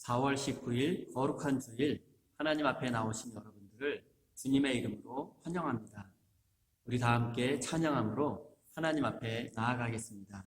4월 19일 거룩한 주일 하나님 앞에 나오신 여러분들을 주님의 이름으로 환영합니다. 우리 다 함께 찬양함으로 하나님 앞에 나아가겠습니다.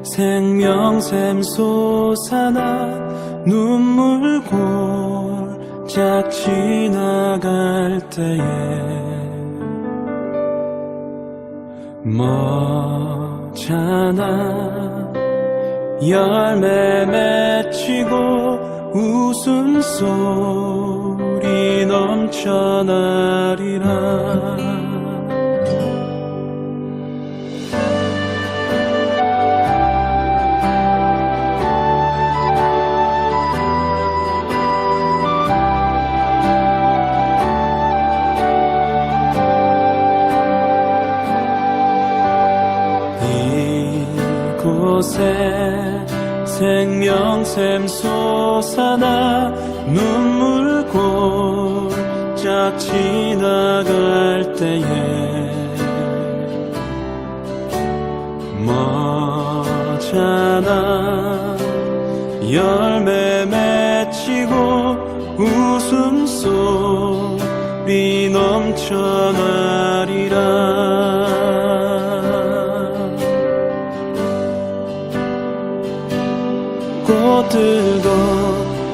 생명샘 솟아나 눈물 골짝 지나갈 때에 머잖아 열매 맺히고 웃음소리 넘쳐나리라. 이곳에 생명샘 솟아나 눈물 골짝 살짝 지나갈 때에 머잖아 열매 맺히고 웃음소리 넘쳐나리라. 꽃들도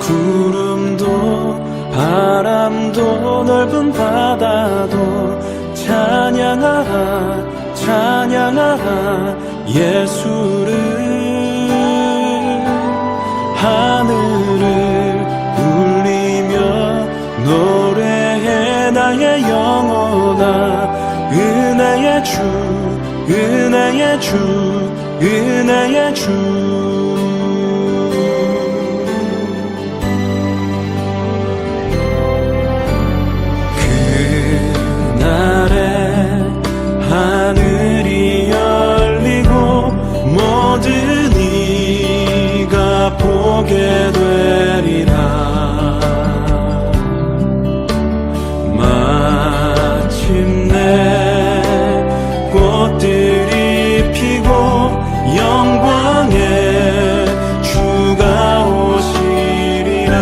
구름도 바람도 넓은 바다도 찬양하라 찬양하라 예수를. 하늘을 울리며 노래해 나의 영혼아. 은혜의 주 은혜의 주 은혜의 주. 하늘이 열리고 모든 이가 보게 되리라. 마침내 꽃들이 피고 영광의 주가 오시리라.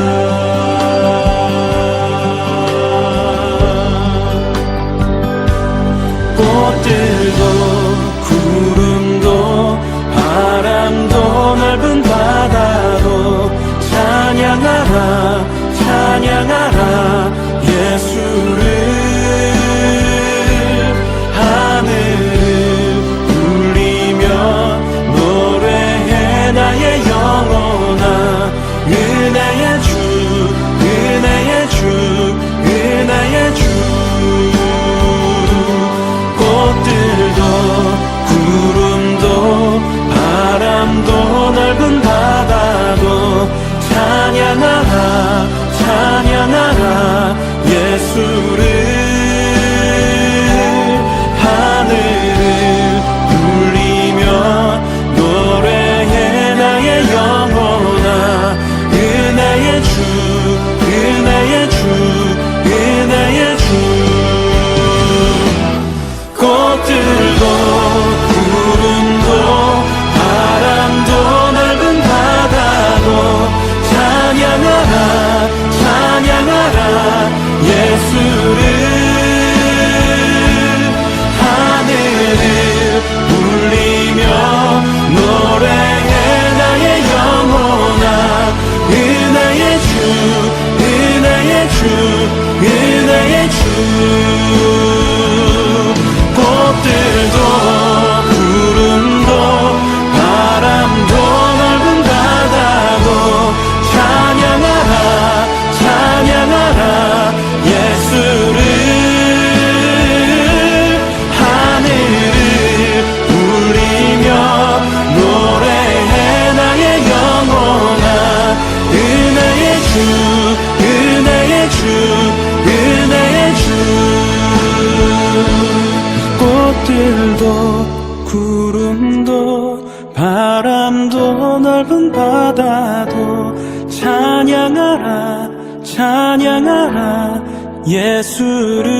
꽃들도 구름도 바람도 넓은 바다도 찬양하라 찬양하라 예수를. 하늘을 울리며 노래해 나의 영혼아. 은혜의 주 은혜의 주 은혜의 주. 꽃들도 구름도 바람도 넓은 바다도 찬양하라 찬양하라 예수를. 하늘을 울리며 노래해 나의 영혼아. 은혜의 주 은혜의 주 은혜의 주. 꽃들도 구름도 바람도 넓은 바다도 찬양하라 찬양하라 예수를. 하늘을 울리며 노래해 나의 영혼아. 은혜의 주 은혜의 주 은혜의 주. 꽃들도 구름도 바람도 넓은 바다도 찬양하라 찬양하라 예수를. 하늘을 울리며 노래해 나의 영혼아. 은혜의 주 은혜의 주 은혜의 주. 꽃들도 구름도 바람도 넓은 바다도 찬양하라 찬양하라 예수를.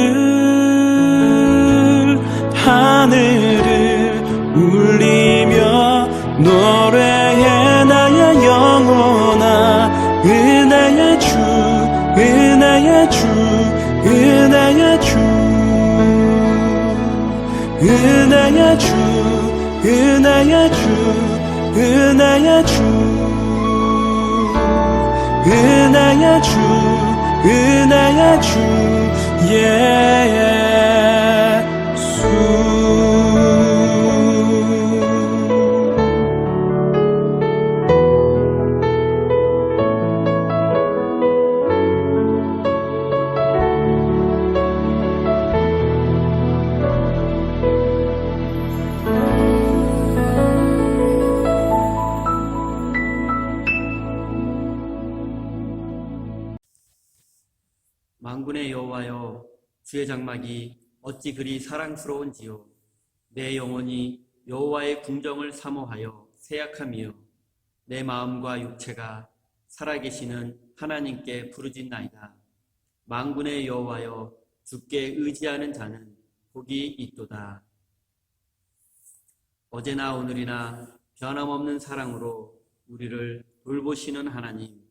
하늘을 울리며 노래해 나의 영혼아. 은혜의 주 은혜의 주 은혜의 주. 은혜의 주 은혜의 주 은혜의 주. 은혜의 주 은혜의 주 예수. 만군의 여호와여, 주의 장막이 어찌 그리 사랑스러운지요. 내 영혼이 여호와의 궁정을 사모하여 새약함이요, 내 마음과 육체가 살아계시는 하나님께 부르짖나이다. 만군의 여호와여 주께 의지하는 자는 복이 있도다. 어제나 오늘이나 변함없는 사랑으로 우리를 돌보시는 하나님,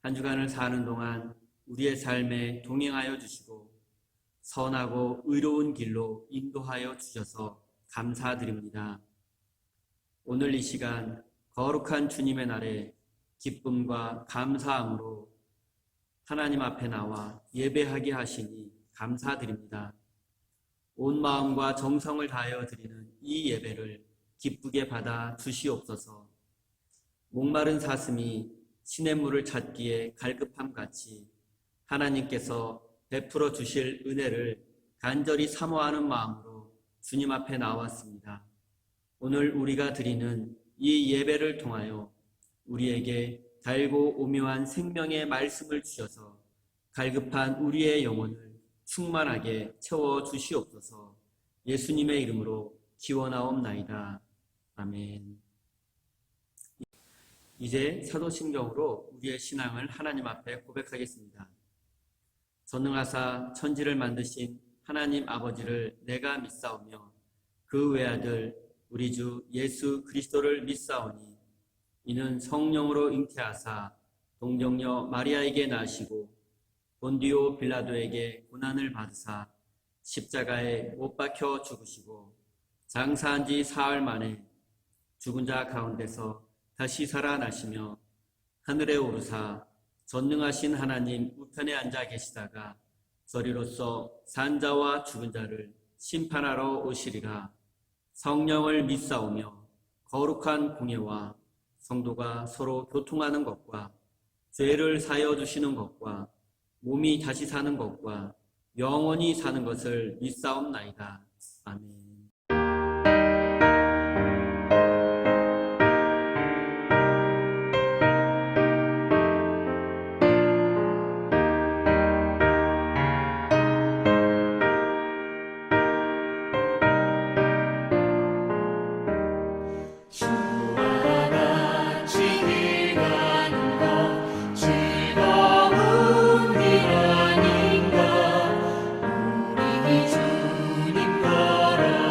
한 주간을 사는 동안 우리의 삶에 동행하여 주시고 선하고 의로운 길로 인도하여 주셔서 감사드립니다. 오늘 이 시간 거룩한 주님의 날에 기쁨과 감사함으로 하나님 앞에 나와 예배하게 하시니 감사드립니다. 온 마음과 정성을 다하여 드리는 이 예배를 기쁘게 받아 주시옵소서. 목마른 사슴이 시냇물을 찾기에 갈급함 같이 하나님께서 베풀어 주실 은혜를 간절히 사모하는 마음으로 주님 앞에 나왔습니다. 오늘 우리가 드리는 이 예배를 통하여 우리에게 달고 오묘한 생명의 말씀을 주셔서 갈급한 우리의 영혼을 충만하게 채워 주시옵소서. 예수님의 이름으로 기원하옵나이다. 아멘. 이제 사도신경으로 우리의 신앙을 하나님 앞에 고백하겠습니다. 전능하사 천지를 만드신 하나님 아버지를 내가 믿사오며 그 외아들 우리 주 예수 그리스도를 믿사오니 이는 성령으로 잉태하사 동정녀 마리아에게 나시고 본디오 빌라도에게 고난을 받으사 십자가에 못 박혀 죽으시고 장사한 지 사흘 만에 죽은 자 가운데서 다시 살아나시며 하늘에 오르사 전능하신 하나님 우편에 앉아 계시다가 저리로서 산자와 죽은 자를 심판하러 오시리라. 성령을 믿사오며 거룩한 공예와 성도가 서로 교통하는 것과 죄를 사여 주시는 것과 몸이 다시 사는 것과 영원히 사는 것을 믿사옵나이다. 아멘. 주님 걸어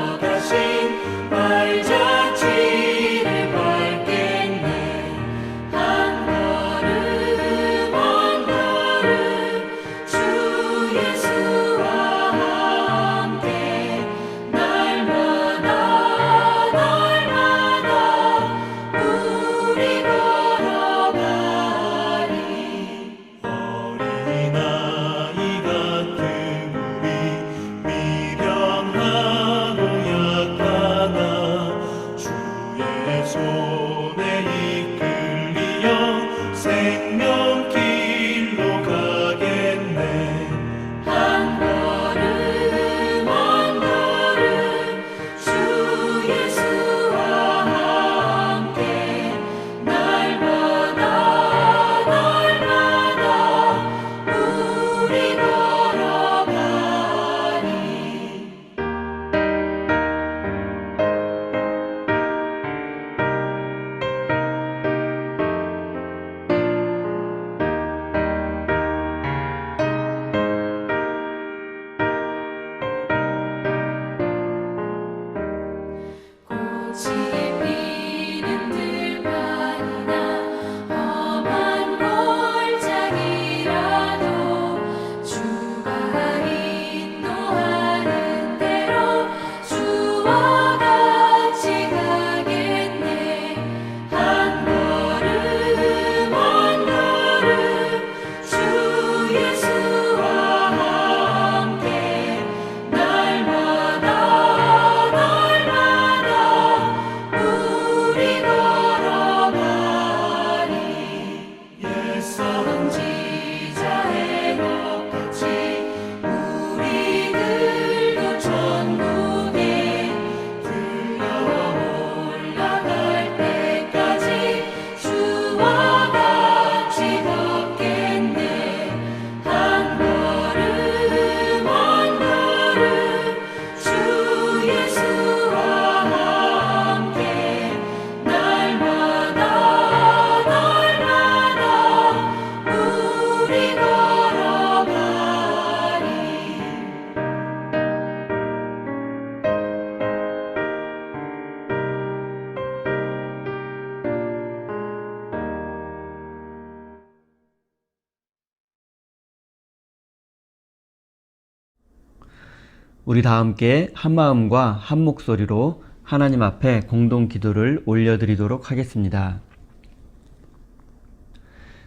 우리 다 함께 한 마음과 한 목소리로 하나님 앞에 공동 기도를 올려드리도록 하겠습니다.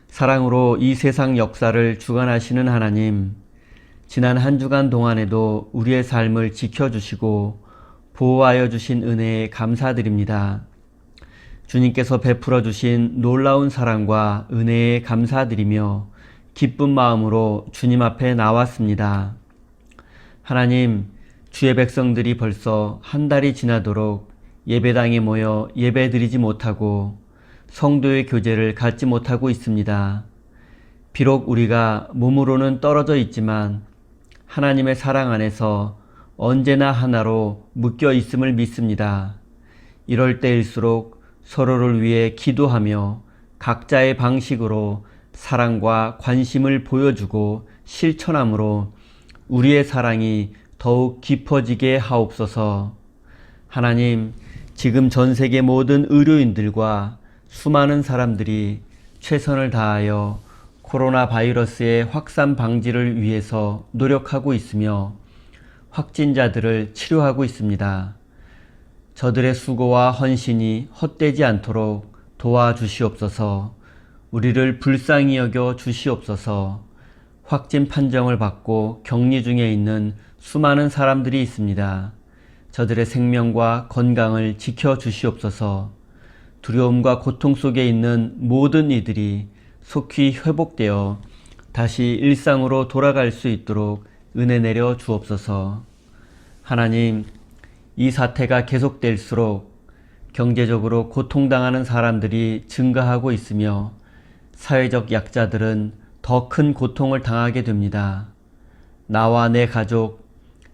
사랑으로 이 세상 역사를 주관하시는 하나님, 지난 한 주간 동안에도 우리의 삶을 지켜주시고 보호하여 주신 은혜에 감사드립니다. 주님께서 베풀어 주신 놀라운 사랑과 은혜에 감사드리며 기쁜 마음으로 주님 앞에 나왔습니다. 하나님, 주의 백성들이 벌써 한 달이 지나도록 예배당에 모여 예배드리지 못하고 성도의 교제를 갖지 못하고 있습니다. 비록 우리가 몸으로는 떨어져 있지만 하나님의 사랑 안에서 언제나 하나로 묶여 있음을 믿습니다. 이럴 때일수록 서로를 위해 기도하며 각자의 방식으로 사랑과 관심을 보여주고 실천함으로 우리의 사랑이 더욱 깊어지게 하옵소서. 하나님, 지금 전 세계 모든 의료인들과 수많은 사람들이 최선을 다하여 코로나 바이러스의 확산 방지를 위해서 노력하고 있으며 확진자들을 치료하고 있습니다. 저들의 수고와 헌신이 헛되지 않도록 도와주시옵소서. 우리를 불쌍히 여겨 주시옵소서. 확진 판정을 받고 격리 중에 있는 수많은 사람들이 있습니다. 저들의 생명과 건강을 지켜주시옵소서. 두려움과 고통 속에 있는 모든 이들이 속히 회복되어 다시 일상으로 돌아갈 수 있도록 은혜 내려 주옵소서. 하나님, 이 사태가 계속될수록 경제적으로 고통당하는 사람들이 증가하고 있으며 사회적 약자들은 더 큰 고통을 당하게 됩니다. 나와 내 가족,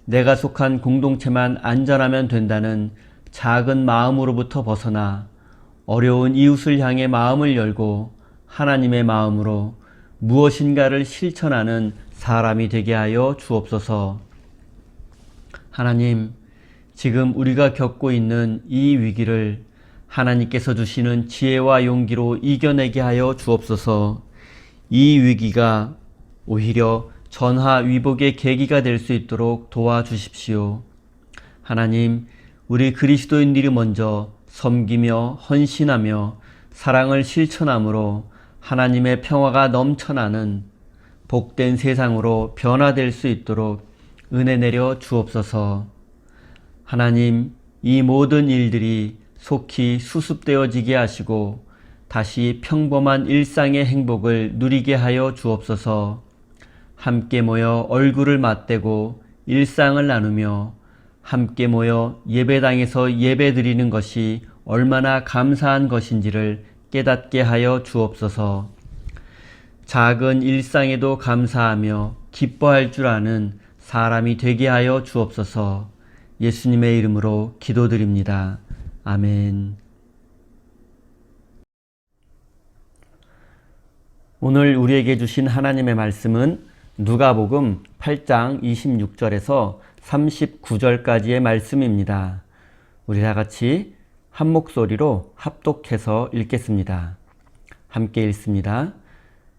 내가 속한 공동체만 안전하면 된다는 작은 마음으로부터 벗어나 어려운 이웃을 향해 마음을 열고 하나님의 마음으로 무엇인가를 실천하는 사람이 되게 하여 주옵소서. 하나님, 지금 우리가 겪고 있는 이 위기를 하나님께서 주시는 지혜와 용기로 이겨내게 하여 주옵소서. 이 위기가 오히려 전화위복의 계기가 될 수 있도록 도와주십시오. 하나님, 우리 그리스도인들이 먼저 섬기며 헌신하며 사랑을 실천함으로 하나님의 평화가 넘쳐나는 복된 세상으로 변화될 수 있도록 은혜 내려 주옵소서. 하나님, 이 모든 일들이 속히 수습되어지게 하시고 다시 평범한 일상의 행복을 누리게 하여 주옵소서. 함께 모여 얼굴을 맞대고 일상을 나누며 함께 모여 예배당에서 예배드리는 것이 얼마나 감사한 것인지를 깨닫게 하여 주옵소서. 작은 일상에도 감사하며 기뻐할 줄 아는 사람이 되게 하여 주옵소서. 예수님의 이름으로 기도드립니다. 아멘. 오늘 우리에게 주신 하나님의 말씀은 누가복음 8장 26절에서 39절까지의 말씀입니다. 우리 다 같이 한 목소리로 합독해서 읽겠습니다. 함께 읽습니다.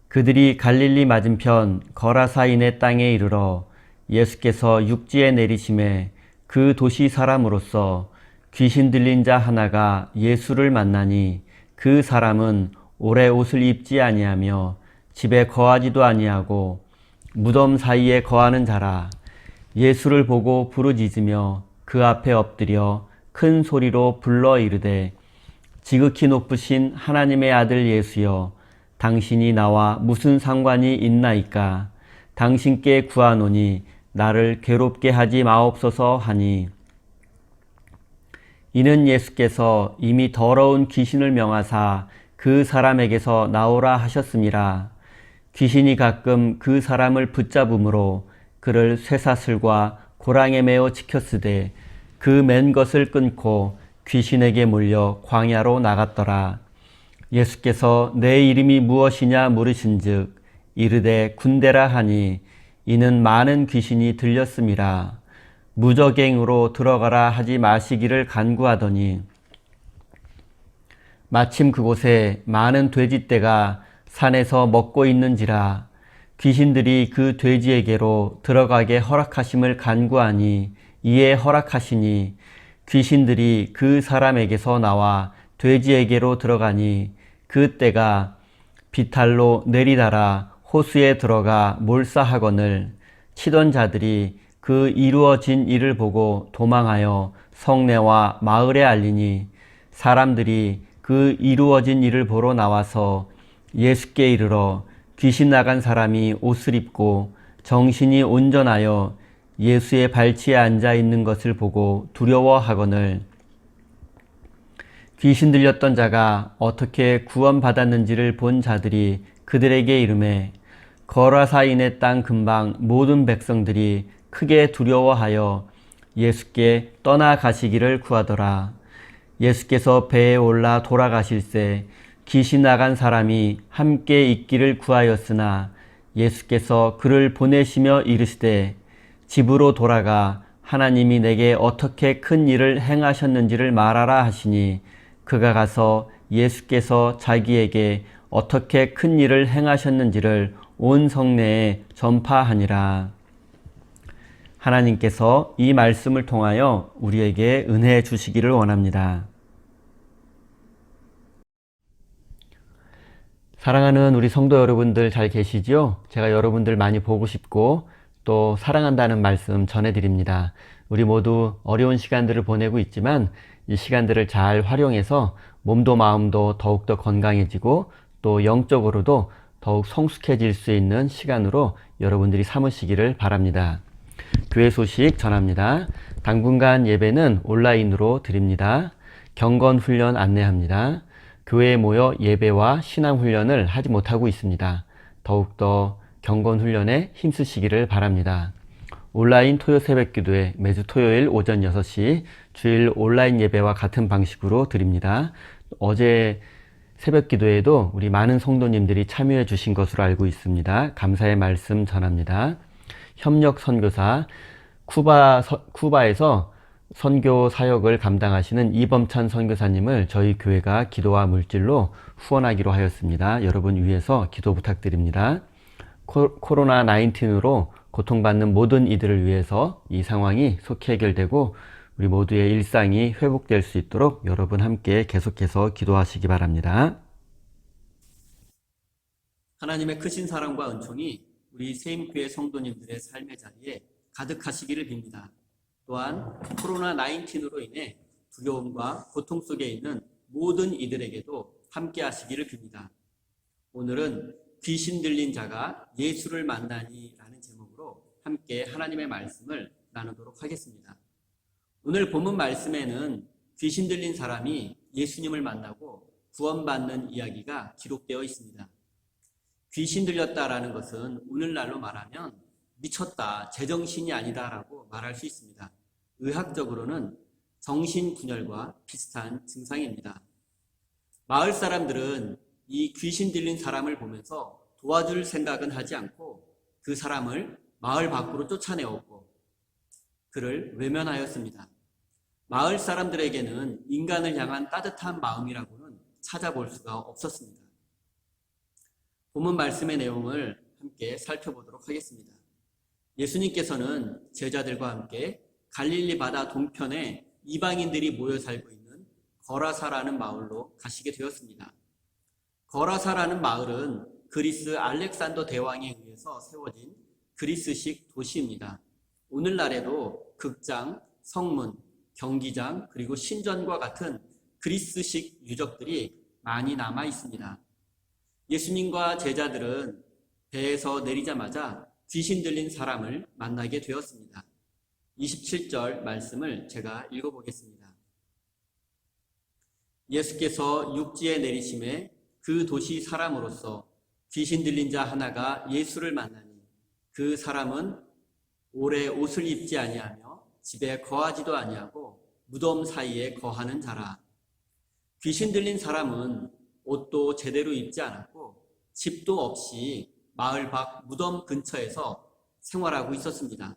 그들이 갈릴리 맞은편 거라사인의 땅에 이르러 예수께서 육지에 내리심에 그 도시 사람으로서 귀신 들린 자 하나가 예수를 만나니 그 사람은 오래 옷을 입지 아니하며 집에 거하지도 아니하고 무덤 사이에 거하는 자라. 예수를 보고 부르짖으며 그 앞에 엎드려 큰 소리로 불러 이르되 지극히 높으신 하나님의 아들 예수여, 당신이 나와 무슨 상관이 있나이까? 당신께 구하노니 나를 괴롭게 하지 마옵소서 하니, 이는 예수께서 이미 더러운 귀신을 명하사 그 사람에게서 나오라 하셨음이라. 귀신이 가끔 그 사람을 붙잡음으로 그를 쇠사슬과 고랑에 매어 지켰으되 그 맨 것을 끊고 귀신에게 몰려 광야로 나갔더라. 예수께서 내 이름이 무엇이냐 물으신즉 이르되 군대라 하니, 이는 많은 귀신이 들렸음이라. 무저갱으로 들어가라 하지 마시기를 간구하더니, 마침 그곳에 많은 돼지떼가 산에서 먹고 있는지라. 귀신들이 그 돼지에게로 들어가게 허락하심을 간구하니 이에 허락하시니 귀신들이 그 사람에게서 나와 돼지에게로 들어가니 그 때가 비탈로 내리달아 호수에 들어가 몰사하거늘 치던 자들이 그 이루어진 일을 보고 도망하여 성내와 마을에 알리니 사람들이 그 이루어진 일을 보러 나와서 예수께 이르러 귀신 나간 사람이 옷을 입고 정신이 온전하여 예수의 발치에 앉아 있는 것을 보고 두려워하거늘 귀신 들렸던 자가 어떻게 구원받았는지를 본 자들이 그들에게 이르매 거라사인의 땅 근방 모든 백성들이 크게 두려워하여 예수께 떠나가시기를 구하더라. 예수께서 배에 올라 돌아가실새 귀신 나간 사람이 함께 있기를 구하였으나 예수께서 그를 보내시며 이르시되 집으로 돌아가 하나님이 내게 어떻게 큰 일을 행하셨는지를 말하라 하시니 그가 가서 예수께서 자기에게 어떻게 큰 일을 행하셨는지를 온 성내에 전파하니라. 하나님께서 이 말씀을 통하여 우리에게 은혜 주시기를 원합니다. 사랑하는 우리 성도 여러분들 잘 계시지요? 제가 여러분들 많이 보고 싶고 또 사랑한다는 말씀 전해드립니다. 우리 모두 어려운 시간들을 보내고 있지만 이 시간들을 잘 활용해서 몸도 마음도 더욱더 건강해지고 또 영적으로도 더욱 성숙해질 수 있는 시간으로 여러분들이 삼으시기를 바랍니다. 교회 소식 전합니다. 당분간 예배는 온라인으로 드립니다. 경건훈련 안내합니다. 교회에 모여 예배와 신앙훈련을 하지 못하고 있습니다. 더욱더 경건훈련에 힘쓰시기를 바랍니다. 온라인 토요 새벽기도회 매주 토요일 오전 6시 주일 온라인 예배와 같은 방식으로 드립니다. 어제 새벽기도에도 우리 많은 성도님들이 참여해 주신 것으로 알고 있습니다. 감사의 말씀 전합니다. 협력 선교사 쿠바에서 선교 사역을 감당하시는 이범찬 선교사님을 저희 교회가 기도와 물질로 후원하기로 하였습니다. 여러분 위해서 기도 부탁드립니다. 코로나 19으로 고통받는 모든 이들을 위해서 이 상황이 속히 해결되고 우리 모두의 일상이 회복될 수 있도록 여러분 함께 계속해서 기도하시기 바랍니다. 하나님의 크신 사랑과 은총이 우리 세임교회 성도님들의 삶의 자리에 가득하시기를 빕니다. 또한 코로나 19으로 인해 두려움과 고통 속에 있는 모든 이들에게도 함께 하시기를 빕니다. 오늘은 귀신 들린 자가 예수를 만나니 라는 제목으로 함께 하나님의 말씀을 나누도록 하겠습니다. 오늘 본문 말씀에는 귀신 들린 사람이 예수님을 만나고 구원받는 이야기가 기록되어 있습니다. 귀신 들렸다라는 것은 오늘날로 말하면 미쳤다, 제정신이 아니다라고 말할 수 있습니다. 의학적으로는 정신분열과 비슷한 증상입니다. 마을 사람들은 이 귀신 들린 사람을 보면서 도와줄 생각은 하지 않고 그 사람을 마을 밖으로 쫓아내었고 그를 외면하였습니다. 마을 사람들에게는 인간을 향한 따뜻한 마음이라고는 찾아볼 수가 없었습니다. 본문 말씀의 내용을 함께 살펴보도록 하겠습니다. 예수님께서는 제자들과 함께 갈릴리 바다 동편에 이방인들이 모여 살고 있는 거라사라는 마을로 가시게 되었습니다. 거라사라는 마을은 그리스 알렉산더 대왕에 의해서 세워진 그리스식 도시입니다. 오늘날에도 극장, 성문, 경기장, 그리고 신전과 같은 그리스식 유적들이 많이 남아 있습니다. 예수님과 제자들은 배에서 내리자마자 귀신 들린 사람을 만나게 되었습니다. 27절 말씀을 제가 읽어보겠습니다. 예수께서 육지에 내리심에 그 도시 사람으로서 귀신 들린 자 하나가 예수를 만나니 그 사람은 오래 옷을 입지 아니하며 집에 거하지도 아니하고 무덤 사이에 거하는 자라. 귀신 들린 사람은 옷도 제대로 입지 않았고 집도 없이 마을 밖 무덤 근처에서 생활하고 있었습니다.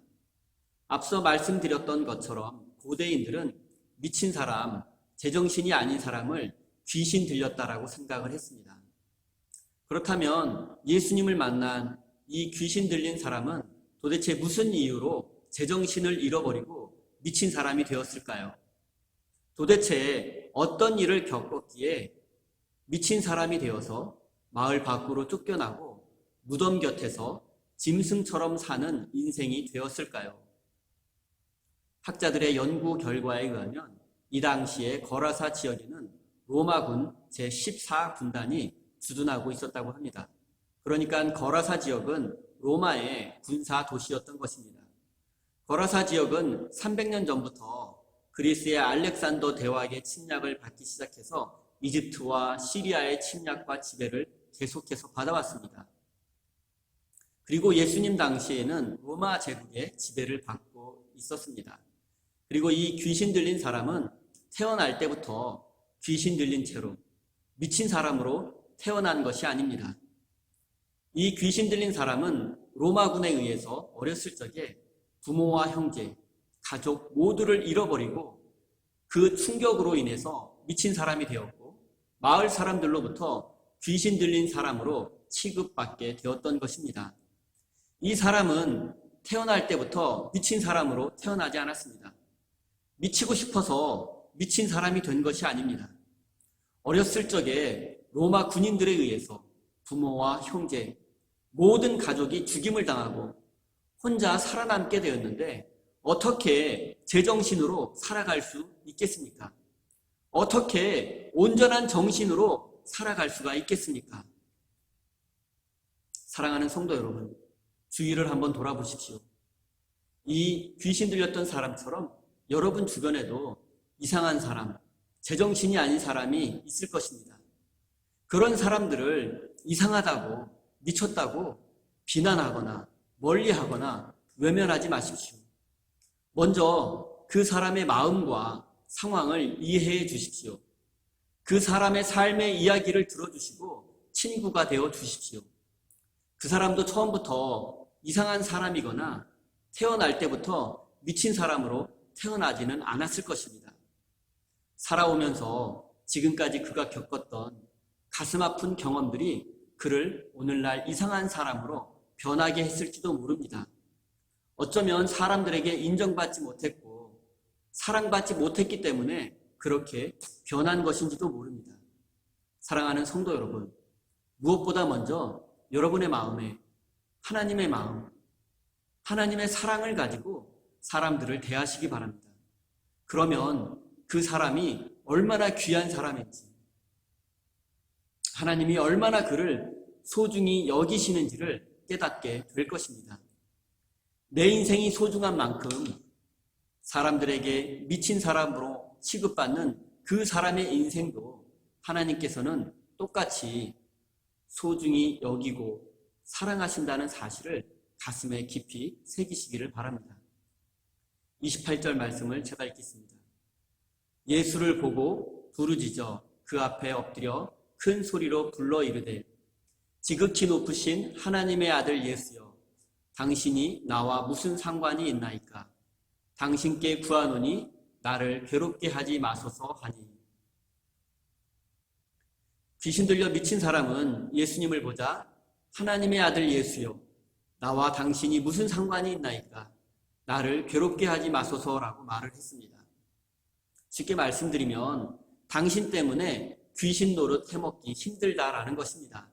앞서 말씀드렸던 것처럼 고대인들은 미친 사람, 제정신이 아닌 사람을 귀신 들렸다라고 생각을 했습니다. 그렇다면 예수님을 만난 이 귀신 들린 사람은 도대체 무슨 이유로 제정신을 잃어버리고 미친 사람이 되었을까요? 도대체 어떤 일을 겪었기에 미친 사람이 되어서 마을 밖으로 쫓겨나고 무덤 곁에서 짐승처럼 사는 인생이 되었을까요? 학자들의 연구 결과에 의하면 이 당시에 거라사 지역에는 로마군 제14군단이 주둔하고 있었다고 합니다. 그러니까 거라사 지역은 로마의 군사 도시였던 것입니다. 거라사 지역은 300년 전부터 그리스의 알렉산더 대왕의 침략을 받기 시작해서 이집트와 시리아의 침략과 지배를 계속해서 받아왔습니다. 그리고 예수님 당시에는 로마 제국의 지배를 받고 있었습니다. 그리고 이 귀신 들린 사람은 태어날 때부터 귀신 들린 채로 미친 사람으로 태어난 것이 아닙니다. 이 귀신 들린 사람은 로마군에 의해서 어렸을 적에 부모와 형제, 가족 모두를 잃어버리고 그 충격으로 인해서 미친 사람이 되었고 마을 사람들로부터 귀신 들린 사람으로 취급받게 되었던 것입니다. 이 사람은 태어날 때부터 미친 사람으로 태어나지 않았습니다. 미치고 싶어서 미친 사람이 된 것이 아닙니다. 어렸을 적에 로마 군인들에 의해서 부모와 형제, 모든 가족이 죽임을 당하고 혼자 살아남게 되었는데 어떻게 제정신으로 살아갈 수 있겠습니까? 어떻게 온전한 정신으로 살아갈 수가 있겠습니까? 사랑하는 성도 여러분, 주위를 한번 돌아보십시오. 이 귀신 들렸던 사람처럼 여러분 주변에도 이상한 사람, 제정신이 아닌 사람이 있을 것입니다. 그런 사람들을 이상하다고, 미쳤다고 비난하거나 멀리하거나 외면하지 마십시오. 먼저 그 사람의 마음과 상황을 이해해 주십시오. 그 사람의 삶의 이야기를 들어주시고 친구가 되어 주십시오. 그 사람도 처음부터 이상한 사람이거나 태어날 때부터 미친 사람으로 태어나지는 않았을 것입니다. 살아오면서 지금까지 그가 겪었던 가슴 아픈 경험들이 그를 오늘날 이상한 사람으로 변하게 했을지도 모릅니다. 어쩌면 사람들에게 인정받지 못했고 사랑받지 못했기 때문에 그렇게 변한 것인지도 모릅니다. 사랑하는 성도 여러분, 무엇보다 먼저 여러분의 마음에 하나님의 마음, 하나님의 사랑을 가지고 사람들을 대하시기 바랍니다. 그러면 그 사람이 얼마나 귀한 사람인지, 하나님이 얼마나 그를 소중히 여기시는지를 깨닫게 될 것입니다. 내 인생이 소중한 만큼 사람들에게 미친 사람으로 취급받는 그 사람의 인생도 하나님께서는 똑같이 소중히 여기고 사랑하신다는 사실을 가슴에 깊이 새기시기를 바랍니다. 28절 말씀을 제가 읽겠습니다. 예수를 보고 부르짖어 그 앞에 엎드려 큰 소리로 불러 이르되 지극히 높으신 하나님의 아들 예수여, 당신이 나와 무슨 상관이 있나이까? 당신께 구하노니 나를 괴롭게 하지 마소서 하니. 귀신 들려 미친 사람은 예수님을 보자 하나님의 아들 예수여, 나와 당신이 무슨 상관이 있나이까? 나를 괴롭게 하지 마소서라고 말을 했습니다. 쉽게 말씀드리면 당신 때문에 귀신 노릇 해먹기 힘들다라는 것입니다.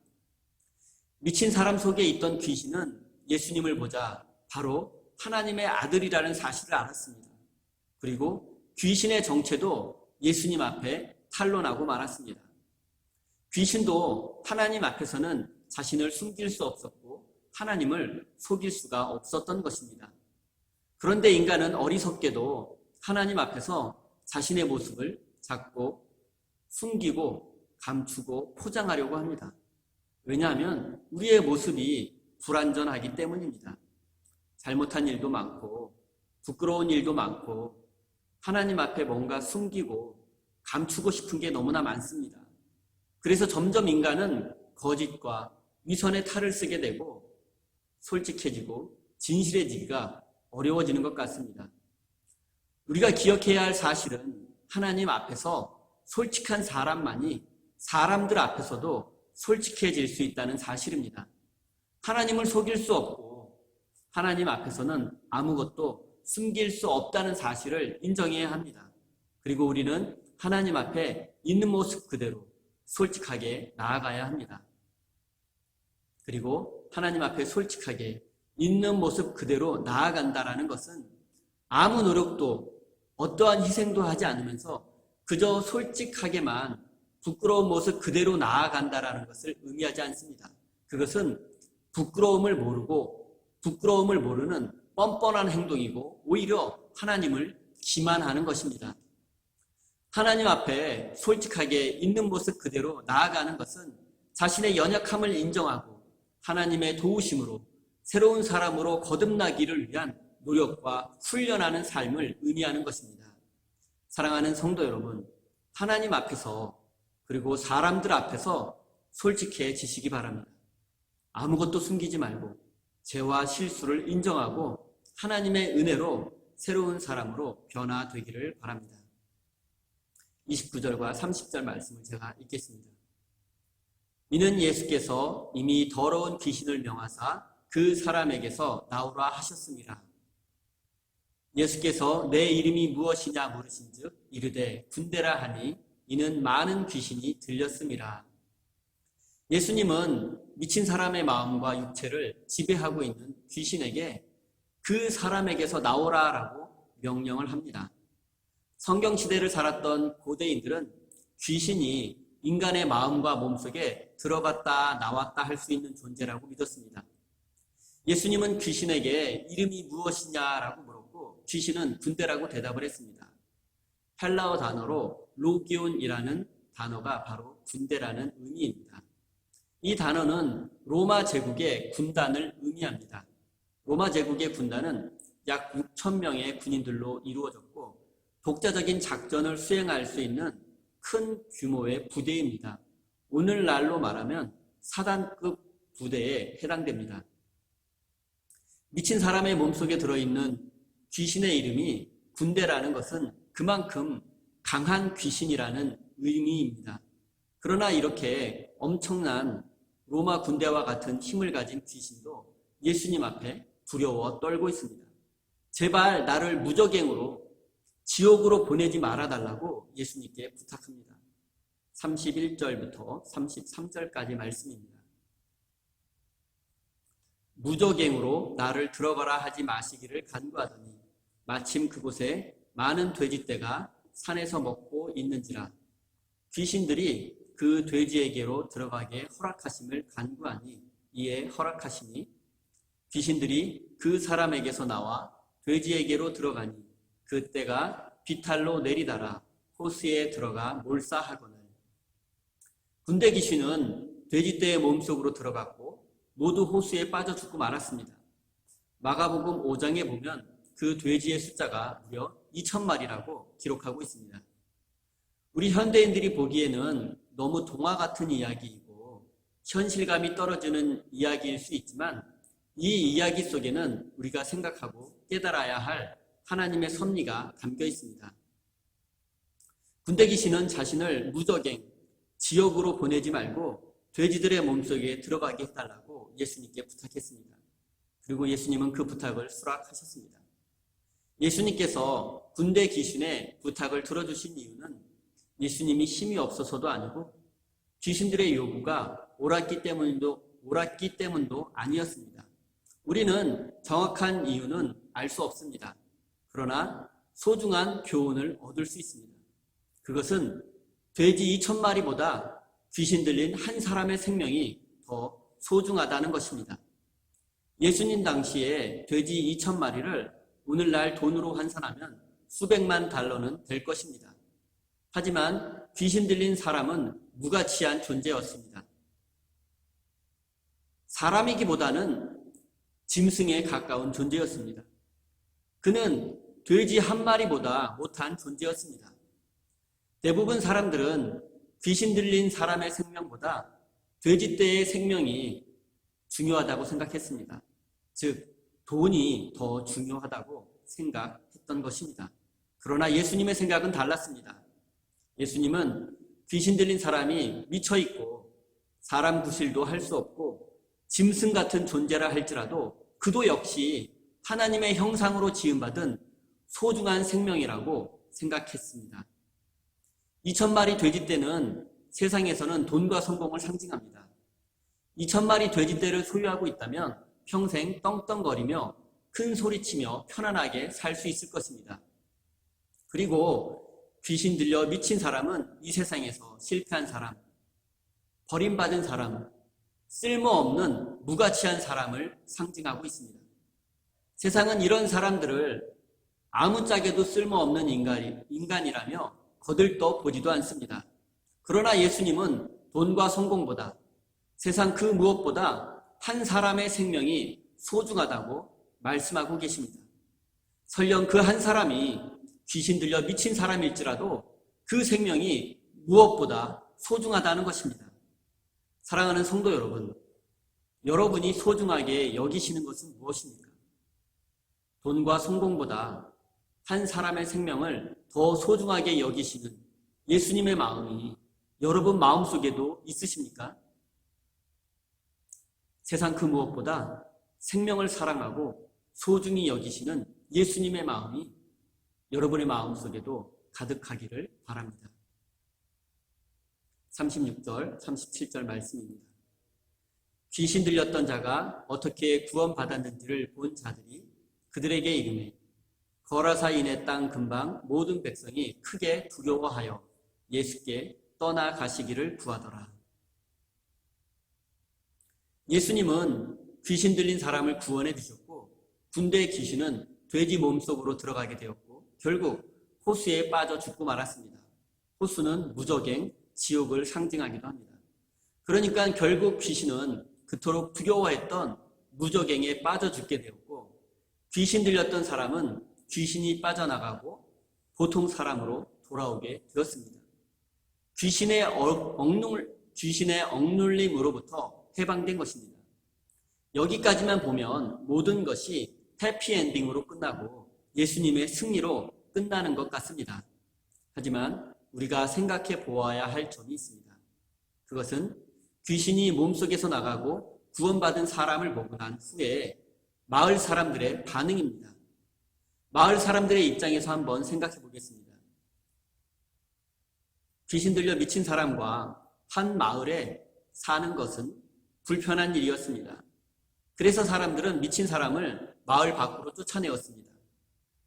미친 사람 속에 있던 귀신은 예수님을 보자 바로 하나님의 아들이라는 사실을 알았습니다. 그리고 귀신의 정체도 예수님 앞에 탄론하고 말았습니다. 귀신도 하나님 앞에서는 자신을 숨길 수 없었고 하나님을 속일 수가 없었던 것입니다. 그런데 인간은 어리석게도 하나님 앞에서 자신의 모습을 자꾸 숨기고 감추고 포장하려고 합니다. 왜냐하면 우리의 모습이 불완전하기 때문입니다. 잘못한 일도 많고 부끄러운 일도 많고 하나님 앞에 뭔가 숨기고 감추고 싶은 게 너무나 많습니다. 그래서 점점 인간은 거짓과 위선의 탈을 쓰게 되고 솔직해지고 진실해지기가 어려워지는 것 같습니다. 우리가 기억해야 할 사실은 하나님 앞에서 솔직한 사람만이 사람들 앞에서도 솔직해질 수 있다는 사실입니다. 하나님을 속일 수 없고 하나님 앞에서는 아무것도 숨길 수 없다는 사실을 인정해야 합니다. 그리고 우리는 하나님 앞에 있는 모습 그대로 솔직하게 나아가야 합니다. 그리고 하나님 앞에 솔직하게 있는 모습 그대로 나아간다라는 것은 아무 노력도 어떠한 희생도 하지 않으면서 그저 솔직하게만 부끄러운 모습 그대로 나아간다라는 것을 의미하지 않습니다. 그것은 부끄러움을 모르는 뻔뻔한 행동이고 오히려 하나님을 기만하는 것입니다. 하나님 앞에 솔직하게 있는 모습 그대로 나아가는 것은 자신의 연약함을 인정하고 하나님의 도우심으로 새로운 사람으로 거듭나기를 위한 노력과 훈련하는 삶을 의미하는 것입니다. 사랑하는 성도 여러분, 하나님 앞에서 그리고 사람들 앞에서 솔직해지시기 바랍니다. 아무것도 숨기지 말고 죄와 실수를 인정하고 하나님의 은혜로 새로운 사람으로 변화되기를 바랍니다. 29절과 30절 말씀을 제가 읽겠습니다. 이는 예수께서 이미 더러운 귀신을 명하사 그 사람에게서 나오라 하셨습니다. 예수께서 내 이름이 무엇이냐 물으신즉 이르되 군대라 하니 이는 많은 귀신이 들렸음이라. 예수님은 미친 사람의 마음과 육체를 지배하고 있는 귀신에게 그 사람에게서 나오라라고 명령을 합니다. 성경시대를 살았던 고대인들은 귀신이 인간의 마음과 몸속에 들어갔다 나왔다 할 수 있는 존재라고 믿었습니다. 예수님은 귀신에게 이름이 무엇이냐라고 물었고 귀신은 군대라고 대답을 했습니다. 헬라어 단어로 로기온이라는 단어가 바로 군대라는 의미입니다. 이 단어는 로마 제국의 군단을 의미합니다. 로마 제국의 군단은 약 6,000명의 군인들로 이루어졌고 독자적인 작전을 수행할 수 있는 큰 규모의 부대입니다. 오늘날로 말하면 사단급 부대에 해당됩니다. 미친 사람의 몸속에 들어있는 귀신의 이름이 군대라는 것은 그만큼 강한 귀신이라는 의미입니다. 그러나 이렇게 엄청난 로마 군대와 같은 힘을 가진 귀신도 예수님 앞에 두려워 떨고 있습니다. 제발 나를 무적행으로 지옥으로 보내지 말아달라고 예수님께 부탁합니다. 31절부터 33절까지 말씀입니다. 무적행으로 나를 들어가라 하지 마시기를 간구하더니 마침 그곳에 많은 돼지떼가 산에서 먹고 있는지라. 귀신들이 그 돼지에게로 들어가게 허락하심을 간구하니 이에 허락하시니 귀신들이 그 사람에게서 나와 돼지에게로 들어가니 그 떼가 비탈로 내리다라 호수에 들어가 몰사하거늘. 군대 귀신은 돼지떼의 몸속으로 들어갔고 모두 호수에 빠져 죽고 말았습니다. 마가복음 5장에 보면 그 돼지의 숫자가 무려 2,000마리라고 기록하고 있습니다. 우리 현대인들이 보기에는 너무 동화 같은 이야기이고 현실감이 떨어지는 이야기일 수 있지만 이 이야기 속에는 우리가 생각하고 깨달아야 할 하나님의 섭리가 담겨 있습니다. 군대 귀신은 자신을 무적행, 지옥으로 보내지 말고 돼지들의 몸속에 들어가게 해달라고 예수님께 부탁했습니다. 그리고 예수님은 그 부탁을 수락하셨습니다. 예수님께서 군대 귀신의 부탁을 들어주신 이유는 예수님이 힘이 없어서도 아니고 귀신들의 요구가 옳았기 때문도 아니었습니다. 우리는 정확한 이유는 알 수 없습니다. 그러나 소중한 교훈을 얻을 수 있습니다. 그것은 돼지 2,000마리보다 귀신 들린 한 사람의 생명이 더 소중하다는 것입니다. 예수님 당시에 돼지 2,000마리를 오늘날 돈으로 환산하면 수백만 달러는 될 것입니다. 하지만 귀신 들린 사람은 무가치한 존재였습니다. 사람이기보다는 짐승에 가까운 존재였습니다. 그는 돼지 한 마리보다 못한 존재였습니다. 대부분 사람들은 귀신 들린 사람의 생명보다 돼지떼의 생명이 중요하다고 생각했습니다. 즉, 돈이 더 중요하다고 생각했던 것입니다. 그러나 예수님의 생각은 달랐습니다. 예수님은 귀신 들린 사람이 미쳐있고 사람 구실도 할 수 없고 짐승 같은 존재라 할지라도 그도 역시 하나님의 형상으로 지음받은 소중한 생명이라고 생각했습니다. 2000마리 돼지떼는 세상에서는 돈과 성공을 상징합니다. 2000마리 돼지떼를 소유하고 있다면 평생 떵떵거리며 큰 소리치며 편안하게 살 수 있을 것입니다. 그리고 귀신 들려 미친 사람은 이 세상에서 실패한 사람, 버림받은 사람, 쓸모없는 무가치한 사람을 상징하고 있습니다. 세상은 이런 사람들을 아무짝에도 쓸모없는 인간이라며 거들떠 보지도 않습니다. 그러나 예수님은 돈과 성공보다 세상 그 무엇보다 한 사람의 생명이 소중하다고 말씀하고 계십니다. 설령 그 한 사람이 귀신 들려 미친 사람일지라도 그 생명이 무엇보다 소중하다는 것입니다. 사랑하는 성도 여러분, 여러분이 소중하게 여기시는 것은 무엇입니까? 돈과 성공보다 한 사람의 생명을 더 소중하게 여기시는 예수님의 마음이 여러분 마음속에도 있으십니까? 세상 그 무엇보다 생명을 사랑하고 소중히 여기시는 예수님의 마음이 여러분의 마음속에도 가득하기를 바랍니다. 36절, 37절 말씀입니다. 귀신 들렸던 자가 어떻게 구원받았는지를 본 자들이 그들에게 이르매 거라사 이네 땅 근방 모든 백성이 크게 두려워하여 예수께 떠나가시기를 구하더라. 예수님은 귀신 들린 사람을 구원해 주셨고 군대의 귀신은 돼지 몸속으로 들어가게 되었고 결국 호수에 빠져 죽고 말았습니다. 호수는 무저갱, 지옥을 상징하기도 합니다. 그러니까 결국 귀신은 그토록 두려워했던 무저갱에 빠져 죽게 되었고 귀신 들렸던 사람은 귀신이 빠져나가고 보통 사람으로 돌아오게 되었습니다. 귀신의 억눌림으로부터 해방된 것입니다. 여기까지만 보면 모든 것이 해피엔딩으로 끝나고 예수님의 승리로 끝나는 것 같습니다. 하지만 우리가 생각해 보아야 할 점이 있습니다. 그것은 귀신이 몸속에서 나가고 구원받은 사람을 보고 난 후에 마을 사람들의 반응입니다. 마을 사람들의 입장에서 한번 생각해 보겠습니다. 귀신 들려 미친 사람과 한 마을에 사는 것은 불편한 일이었습니다. 그래서 사람들은 미친 사람을 마을 밖으로 쫓아내었습니다.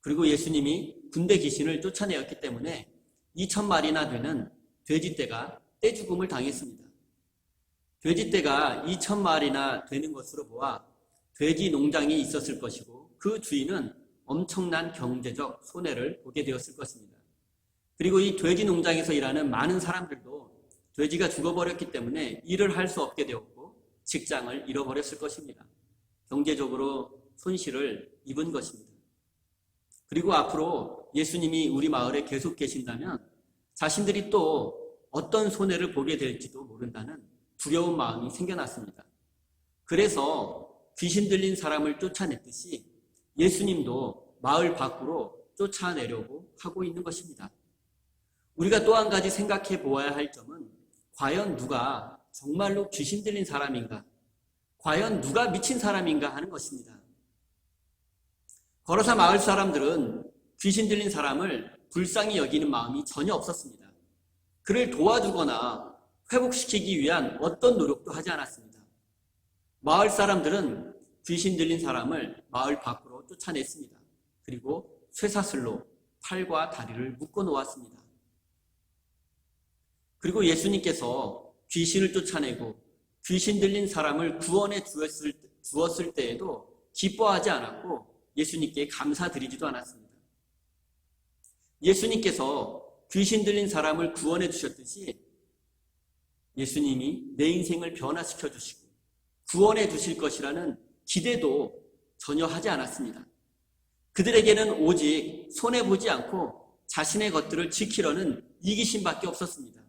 그리고 예수님이 군대 귀신을 쫓아내었기 때문에 2000마리나 되는 돼지떼가 떼죽음을 당했습니다. 돼지떼가 2000마리나 되는 것으로 보아 돼지 농장이 있었을 것이고 그 주인은 엄청난 경제적 손해를 보게 되었을 것입니다. 그리고 이 돼지 농장에서 일하는 많은 사람들도 돼지가 죽어버렸기 때문에 일을 할 수 없게 되었고 직장을 잃어버렸을 것입니다. 경제적으로 손실을 입은 것입니다. 그리고 앞으로 예수님이 우리 마을에 계속 계신다면 자신들이 또 어떤 손해를 보게 될지도 모른다는 두려운 마음이 생겨났습니다. 그래서 귀신 들린 사람을 쫓아냈듯이 예수님도 마을 밖으로 쫓아내려고 하고 있는 것입니다. 우리가 또 한 가지 생각해 보아야 할 점은 과연 누가 정말로 귀신 들린 사람인가? 과연 누가 미친 사람인가 하는 것입니다. 거라사 마을 사람들은 귀신 들린 사람을 불쌍히 여기는 마음이 전혀 없었습니다. 그를 도와주거나 회복시키기 위한 어떤 노력도 하지 않았습니다. 마을 사람들은 귀신 들린 사람을 마을 밖으로 쫓아냈습니다. 그리고 쇠사슬로 팔과 다리를 묶어 놓았습니다. 그리고 예수님께서 귀신을 쫓아내고 귀신 들린 사람을 구원해 주었을 때에도 기뻐하지 않았고 예수님께 감사드리지도 않았습니다. 예수님께서 귀신 들린 사람을 구원해 주셨듯이 예수님이 내 인생을 변화시켜 주시고 구원해 주실 것이라는 기대도 전혀 하지 않았습니다. 그들에게는 오직 손해보지 않고 자신의 것들을 지키려는 이기심밖에 없었습니다.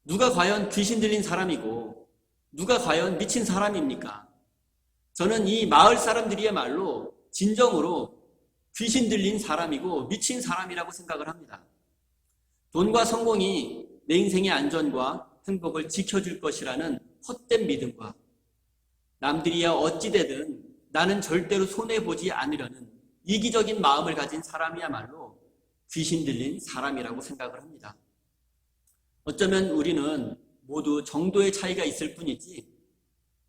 누가 과연 귀신 들린 사람이고 누가 과연 미친 사람입니까? 저는 이 마을 사람들이야말로 진정으로 귀신 들린 사람이고 미친 사람이라고 생각을 합니다. 돈과 성공이 내 인생의 안전과 행복을 지켜줄 것이라는 헛된 믿음과 남들이야 어찌되든 나는 절대로 손해보지 않으려는 이기적인 마음을 가진 사람이야말로 귀신 들린 사람이라고 생각을 합니다. 어쩌면 우리는 모두 정도의 차이가 있을 뿐이지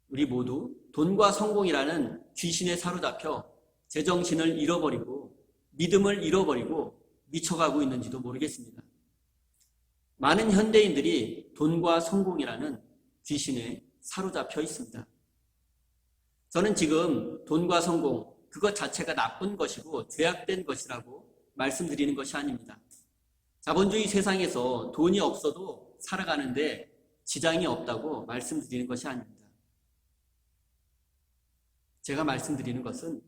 우리 모두 돈과 성공이라는 귀신에 사로잡혀 제정신을 잃어버리고 믿음을 잃어버리고 미쳐가고 있는지도 모르겠습니다. 많은 현대인들이 돈과 성공이라는 귀신에 사로잡혀 있습니다. 저는 지금 돈과 성공, 그것 자체가 나쁜 것이고 죄악된 것이라고 말씀드리는 것이 아닙니다. 자본주의 세상에서 돈이 없어도 살아가는데 지장이 없다고 말씀드리는 것이 아닙니다. 제가 말씀드리는 것은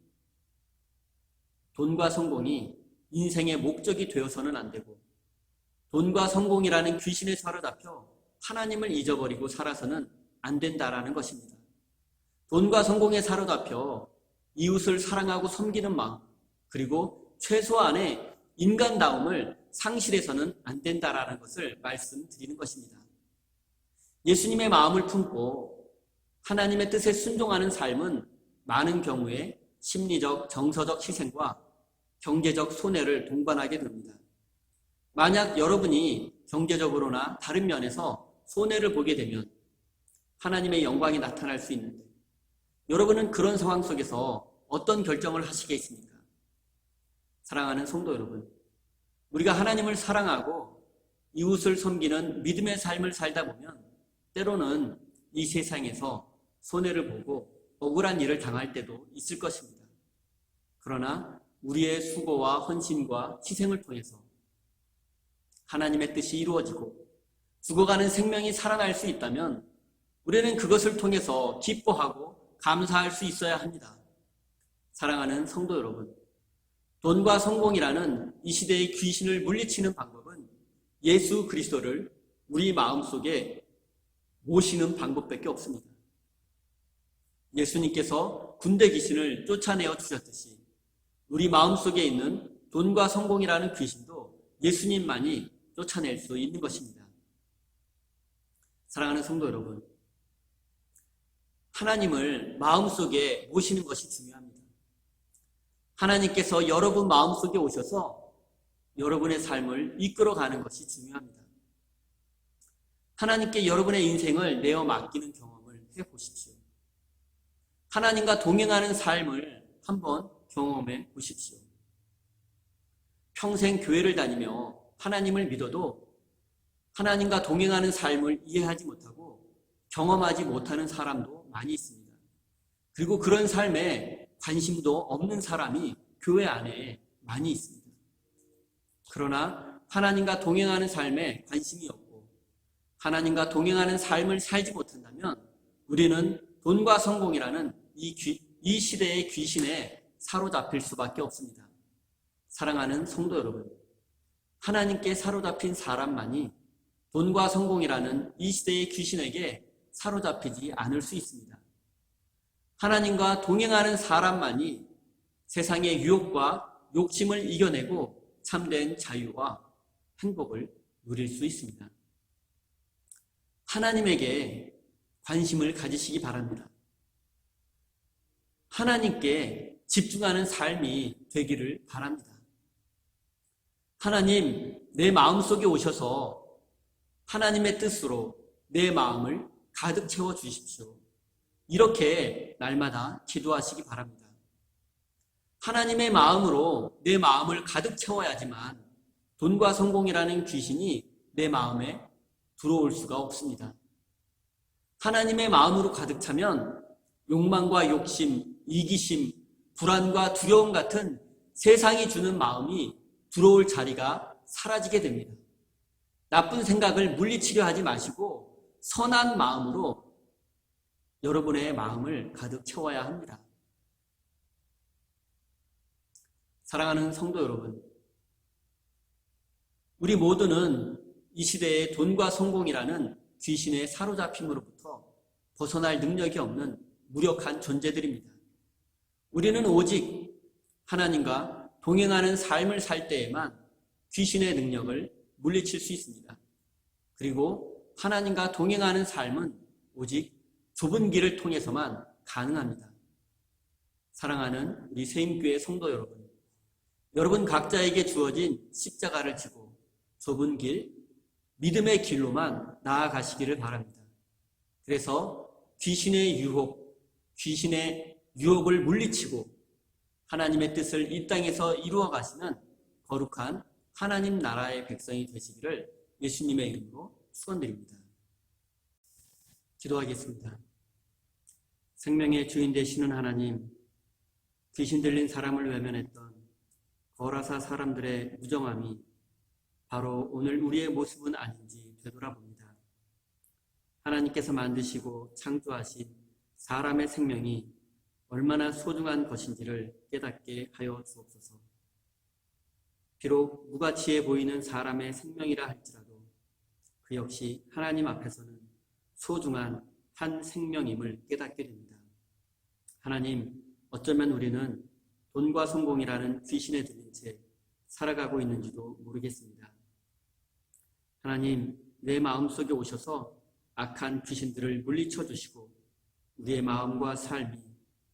돈과 성공이 인생의 목적이 되어서는 안 되고 돈과 성공이라는 귀신에 사로잡혀 하나님을 잊어버리고 살아서는 안 된다라는 것입니다. 돈과 성공에 사로잡혀 이웃을 사랑하고 섬기는 마음, 그리고 최소한의 인간다움을 상실해서는 안 된다라는 것을 말씀드리는 것입니다. 예수님의 마음을 품고 하나님의 뜻에 순종하는 삶은 많은 경우에 심리적, 정서적 희생과 경제적 손해를 동반하게 됩니다. 만약 여러분이 경제적으로나 다른 면에서 손해를 보게 되면 하나님의 영광이 나타날 수 있는데 여러분은 그런 상황 속에서 어떤 결정을 하시겠습니까? 사랑하는 성도 여러분, 우리가 하나님을 사랑하고 이웃을 섬기는 믿음의 삶을 살다 보면 때로는 이 세상에서 손해를 보고 억울한 일을 당할 때도 있을 것입니다. 그러나 우리의 수고와 헌신과 희생을 통해서 하나님의 뜻이 이루어지고 죽어가는 생명이 살아날 수 있다면 우리는 그것을 통해서 기뻐하고 감사할 수 있어야 합니다. 사랑하는 성도 여러분, 돈과 성공이라는 이 시대의 귀신을 물리치는 방법은 예수 그리스도를 우리 마음속에 모시는 방법밖에 없습니다. 예수님께서 군대 귀신을 쫓아내어 주셨듯이 우리 마음속에 있는 돈과 성공이라는 귀신도 예수님만이 쫓아낼 수 있는 것입니다. 사랑하는 성도 여러분, 하나님을 마음속에 모시는 것이 중요합니다. 하나님께서 여러분 마음속에 오셔서 여러분의 삶을 이끌어가는 것이 중요합니다. 하나님께 여러분의 인생을 내어 맡기는 경험을 해보십시오. 하나님과 동행하는 삶을 한번 경험해 보십시오. 평생 교회를 다니며 하나님을 믿어도 하나님과 동행하는 삶을 이해하지 못하고 경험하지 못하는 사람도 많이 있습니다. 그리고 그런 삶에 관심도 없는 사람이 교회 안에 많이 있습니다. 그러나 하나님과 동행하는 삶에 관심이 없고 하나님과 동행하는 삶을 살지 못한다면 우리는 돈과 성공이라는 이 시대의 귀신에 사로잡힐 수밖에 없습니다. 사랑하는 성도 여러분, 하나님께 사로잡힌 사람만이 돈과 성공이라는 이 시대의 귀신에게 사로잡히지 않을 수 있습니다. 하나님과 동행하는 사람만이 세상의 유혹과 욕심을 이겨내고 참된 자유와 행복을 누릴 수 있습니다. 하나님에게 관심을 가지시기 바랍니다. 하나님께 집중하는 삶이 되기를 바랍니다. 하나님, 내 마음속에 오셔서 하나님의 뜻으로 내 마음을 가득 채워 주십시오. 이렇게 날마다 기도하시기 바랍니다. 하나님의 마음으로 내 마음을 가득 채워야지만 돈과 성공이라는 귀신이 내 마음에 들어올 수가 없습니다. 하나님의 마음으로 가득 차면 욕망과 욕심, 이기심, 불안과 두려움 같은 세상이 주는 마음이 들어올 자리가 사라지게 됩니다. 나쁜 생각을 물리치려 하지 마시고 선한 마음으로 여러분의 마음을 가득 채워야 합니다. 사랑하는 성도 여러분, 우리 모두는 이 시대의 돈과 성공이라는 귀신의 사로잡힘으로부터 벗어날 능력이 없는 무력한 존재들입니다. 우리는 오직 하나님과 동행하는 삶을 살 때에만 귀신의 능력을 물리칠 수 있습니다. 그리고 하나님과 동행하는 삶은 오직 좁은 길을 통해서만 가능합니다. 사랑하는 우리 세임교회 성도 여러분, 여러분 각자에게 주어진 십자가를 지고 좁은 길, 믿음의 길로만 나아가시기를 바랍니다. 그래서 귀신의 유혹을 물리치고 하나님의 뜻을 이 땅에서 이루어 가시는 거룩한 하나님 나라의 백성이 되시기를 예수님의 이름으로 축원드립니다. 기도하겠습니다. 생명의 주인 되시는 하나님, 귀신 들린 사람을 외면했던 거라사 사람들의 무정함이 바로 오늘 우리의 모습은 아닌지 되돌아봅니다. 하나님께서 만드시고 창조하신 사람의 생명이 얼마나 소중한 것인지를 깨닫게 하여 주옵소서. 비록 무가치해 보이는 사람의 생명이라 할지라도 그 역시 하나님 앞에서는 소중한 한 생명임을 깨닫게 됩니다. 하나님, 어쩌면 우리는 돈과 성공이라는 귀신에 들린 채 살아가고 있는지도 모르겠습니다. 하나님, 내 마음속에 오셔서 악한 귀신들을 물리쳐 주시고 우리의 마음과 삶이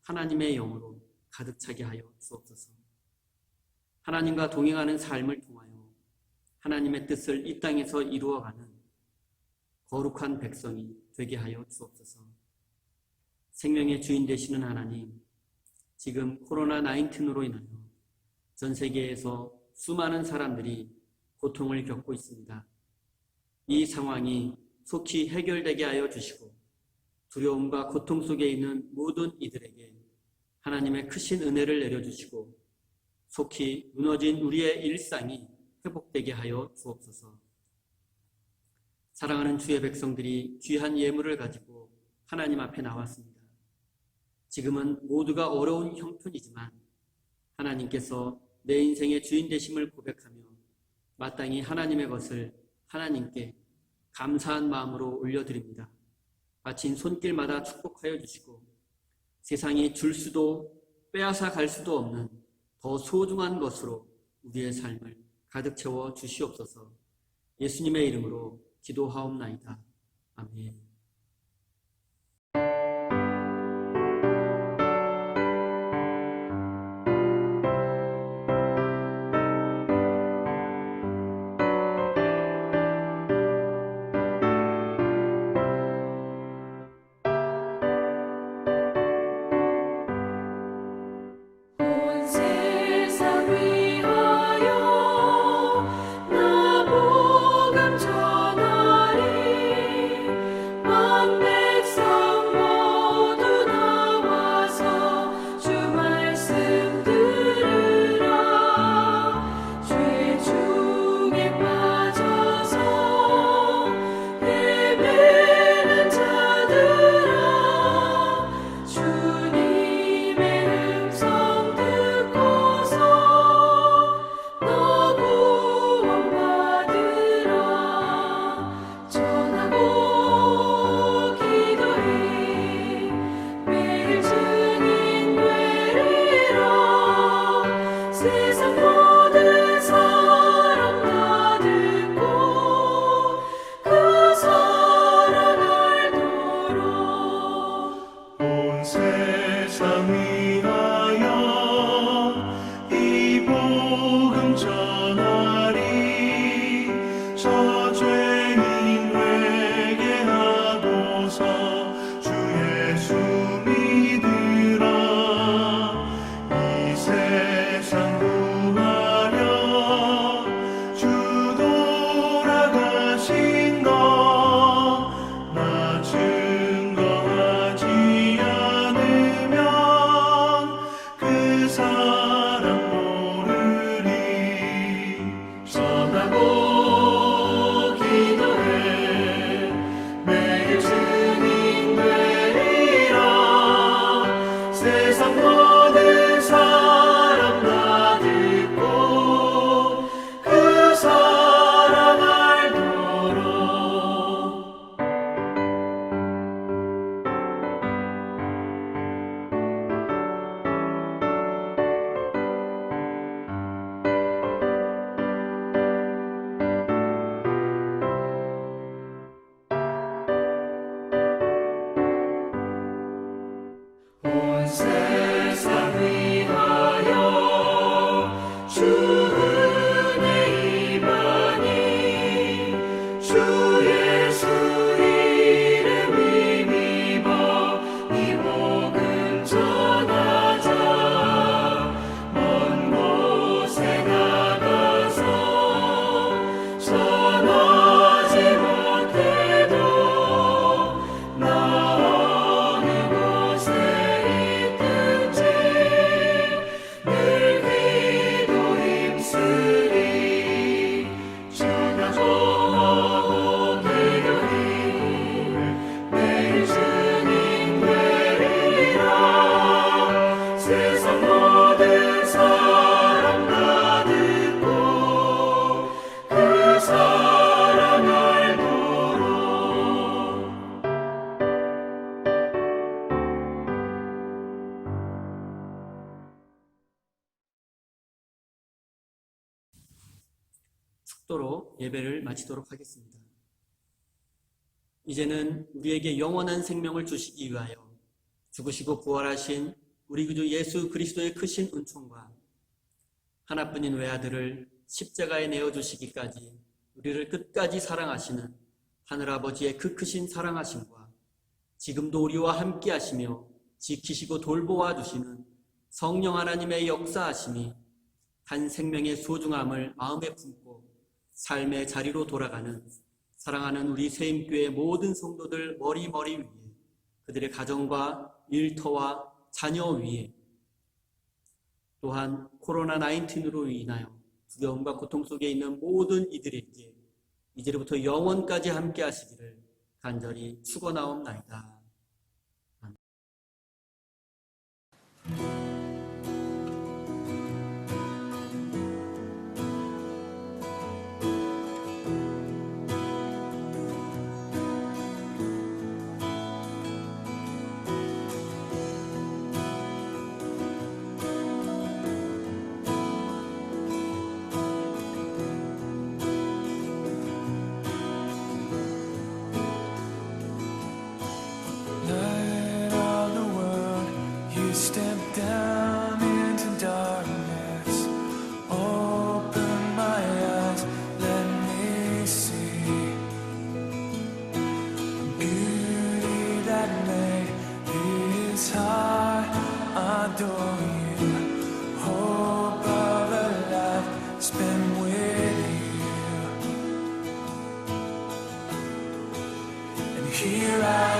하나님의 영으로 가득 차게 하여 주옵소서. 하나님과 동행하는 삶을 통하여 하나님의 뜻을 이 땅에서 이루어가는 거룩한 백성이 되게 하여 주옵소서. 생명의 주인 되시는 하나님, 지금 코로나19로 인하여 전 세계에서 수많은 사람들이 고통을 겪고 있습니다. 이 상황이 속히 해결되게 하여 주시고 두려움과 고통 속에 있는 모든 이들에게 하나님의 크신 은혜를 내려주시고 속히 무너진 우리의 일상이 회복되게 하여 주옵소서. 사랑하는 주의 백성들이 귀한 예물을 가지고 하나님 앞에 나왔습니다. 지금은 모두가 어려운 형편이지만 하나님께서 내 인생의 주인 되심을 고백하며 마땅히 하나님의 것을 하나님께 감사한 마음으로 올려드립니다. 바친 손길마다 축복하여 주시고 세상이 줄 수도 빼앗아 갈 수도 없는 더 소중한 것으로 우리의 삶을 가득 채워 주시옵소서. 예수님의 이름으로 기도하옵나이다. 아멘. 온 세상 위하여 나 복음 전하리 축도로 예배를 마치도록 하겠습니다. 이제는 우리에게 영원한 생명을 주시기 위하여 죽으시고 부활하신 우리 구주 예수 그리스도의 크신 은총과 하나뿐인 외아들을 십자가에 내어주시기까지 우리를 끝까지 사랑하시는 하늘아버지의 그 크신 사랑하심과 지금도 우리와 함께 하시며 지키시고 돌보아 주시는 성령 하나님의 역사하심이 한 생명의 소중함을 마음에 품고 삶의 자리로 돌아가는 사랑하는 우리 세임교회 모든 성도들 머리 위에 그들의 가정과 일터와 자녀 위에 또한 코로나19로 인하여 두려움과 고통 속에 있는 모든 이들에게 이제부터 영원까지 함께 하시기를 간절히 축원하옵나이다. Light of the world, you step down into darkness. Open my eyes, let me see beauty that made his heart adore you. Hope of a life spent with you. And here I